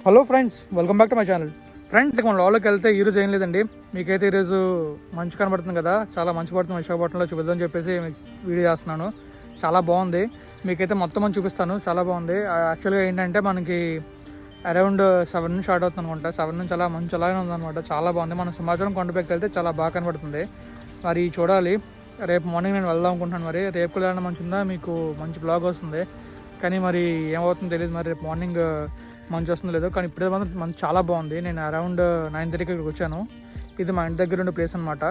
Hello friends, welcome back to my channel. Friends, మన లోపలికి వెళ్తే ఈరోజు ఏం లేదండి. మీకైతే ఈరోజు మంచు కనబడుతుంది కదా, చాలా మంచు పడుతుంది విశాఖపట్నంలో, చూపిద్దామని చెప్పేసి వీడియో చేస్తున్నాను. చాలా బాగుంది. మీకైతే మొత్తం అని చూపిస్తాను. చాలా బాగుంది. యాక్చువల్గా ఏంటంటే మనకి అరౌండ్ 7 నుంచి స్టార్ట్ అవుతుంది అనుకుంటా. 7 నుంచి అలా మంచు అలాగే ఉందన్నమాట. చాలా బాగుంది. మనం సింహాచలం కొండపైకి వెళ్తే చాలా బాగా కనబడుతుంది. మరి చూడాలి. రేపు మార్నింగ్ నేను వెళ్దాం అనుకుంటున్నాను. మరి రేపు కూడా మంచి ఉందా, మీకు మంచి బ్లాగ్ వస్తుంది. కానీ మరి ఏమవుతుందో తెలియదు. మరి రేపు మార్నింగ్ మంచి వస్తుందో లేదో. కానీ ఇప్పుడే మాత్రం మంచి చాలా బాగుంది. నేను అరౌండ్ 9:30కి ఇక్కడికి వచ్చాను. ఇది మా ఇంటి దగ్గర ఉండే ప్లేస్ అనమాట.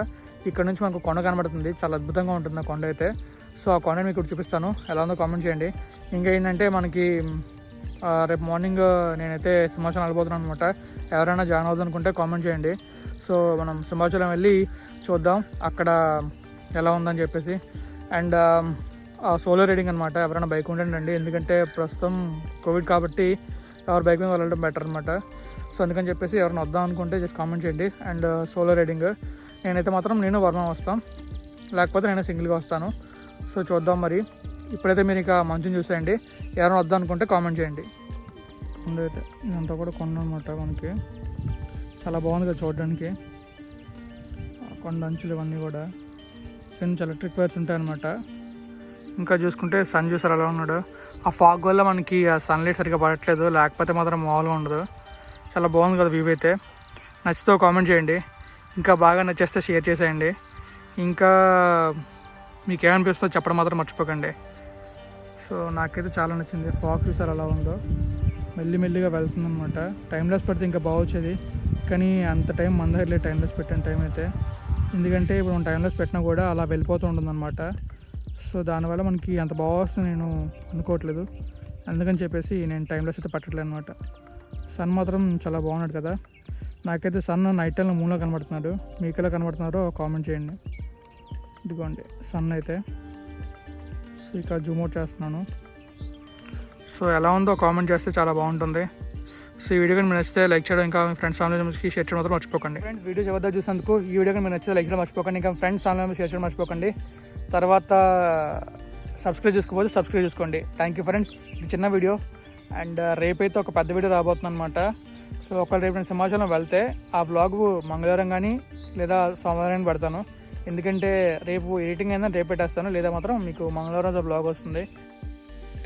ఇక్కడ నుంచి మనకు కొండ కనబడుతుంది. చాలా అద్భుతంగా ఉంటుంది ఆ కొండ అయితే. సో ఆ కొండని మీకు చూపిస్తాను. ఎలా ఉందో కామెంట్ చేయండి. ఇంకా ఏంటంటే మనకి రేపు మార్నింగ్ నేనైతే సింహాచలం వెళ్ళిపోతున్నాను అనమాట. ఎవరైనా జాయిన్ అవుతుంది అనుకుంటే కామెంట్ చేయండి. సో మనం సింహాచలం వెళ్ళి చూద్దాం అక్కడ ఎలా ఉందని చెప్పేసి. అండ్ సోలో రైడింగ్ అనమాట. ఎవరైనా బైక్ ఉండండి, ఎందుకంటే ప్రస్తుతం కోవిడ్ కాబట్టి ఎవరు బైక్ మీద వెళ్ళడం బెటర్ అనమాట. సో అందుకని చెప్పేసి ఎవరైనా వద్దాం అనుకుంటే జస్ట్ కామెంట్ చేయండి. అండ్ సోలో రైడింగ్ నేనైతే మాత్రం నేను వర్మ వస్తాను, లేకపోతే నేను సింగిల్గా వస్తాను. సో చూద్దాం. మరి ఇప్పుడైతే మీరు ఇక మంచుని చూసేయండి. ఎవరైనా వద్దాం అనుకుంటే కామెంట్ చేయండి. కొండ అయితే ఇదంతా కూడా కొండ అనమాట. మనకి చాలా బాగుంది కదా చూడడానికి. కొండ అంచులు ఇవన్నీ కూడా కొంచెం ఎలక్ట్రిక్ వైర్స్ ఉంటాయన్నమాట. ఇంకా చూసుకుంటే సన్ చూసారు అలా ఉన్నాడు. ఆ ఫాగ్ వల్ల మనకి ఆ సన్లైట్ సరిగ్గా పడట్లేదు, లేకపోతే మాత్రం మామూలుగా ఉండదు. చాలా బాగుంది కదా వ్యూ అయితే. నచ్చితే కామెంట్ చేయండి. ఇంకా బాగా నచ్చేస్తే షేర్ చేసేయండి. ఇంకా మీకు ఏమనిపిస్తుందో చెప్పడం మాత్రం మర్చిపోకండి. సో నాకైతే చాలా నచ్చింది. ఫాగ్ చూసారు అలా ఉందో, మెల్లిమెల్లిగా వెళ్తుందన్నమాట. టైంలెస్ పెడితే ఇంకా బాగొచ్చేది, కానీ అంత టైం మన దగ్గర లేదు టైంలెస్ పెట్టిన టైం అయితే. ఎందుకంటే ఇప్పుడు మనం టైంలెస్ పెట్టినా కూడా అలా వెళ్ళిపోతూ ఉంటుందన్నమాట. సో దానివల్ల మనకి అంత బాగా వస్తుంది నేను అనుకోవట్లేదు. అందుకని చెప్పేసి నేను టైంలెస్ అయితే పట్టట్లేదు అనమాట. సన్ మాత్రం చాలా బాగున్నాడు కదా. నాకైతే సన్ నైట్ టైంలో మూన్లో కనబడుతున్నాడు. మీకు ఎలా కనబడుతున్నారో కామెంట్ చేయండి. ఇదిగోండి సన్ అయితే. సో ఇక జూమ్ అవుట్ చేస్తున్నాను. సో ఎలా ఉందో కామెంట్ చేస్తే చాలా బాగుంటుంది. సో ఈ వీడియో కానీ మీరు నచ్చితే లైక్ చేయడం, ఇంకా మీ ఫ్రెండ్స్ ఫ్యామిలీ మెంబర్స్కి షేర్ చేయడం మాత్రం మర్చిపోకండి. ఫ్రెండ్స్, వీడియో చివరిదాకా చూసినందుకు ఈ వీడియో కానీ మీరు నచ్చితే లైక్ చేయడం మర్చిపోకండి. ఇంకా ఫ్రెండ్స్ ఫ్యామిలీ మెంబర్స్ షేర్ చేయడం మర్చిపోకండి. తర్వాత సబ్స్క్రైబ్ చేసుకోకపోతే సబ్స్క్రైబ్ చేసుకోండి. Thank you friends. ఇది చిన్న వీడియో. అండ్ రేపైతే ఒక పెద్ద వీడియో రాబోతుంది అనమాట. సో ఒకవేళ రేపు నేను సింహాచలం వెళ్తే ఆ వ్లాగ్ మంగళవారం కానీ లేదా సోమవారం పెడతాను. ఎందుకంటే రేపు ఎడిటింగ్ అయినా రేపు పెట్టేస్తాను, లేదా మాత్రం మీకు మంగళవారం వ్లాగ్ వస్తుంది.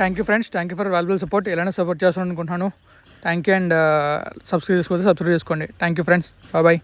Thank you friends. Thank you for valuable support. ఎలానే సపోర్ట్ చేస్తాను అనుకుంటున్నాను. Thank you. అండ్ సబ్స్క్రైబ్ చేసుకోండి. Thank you friends. బాయ్.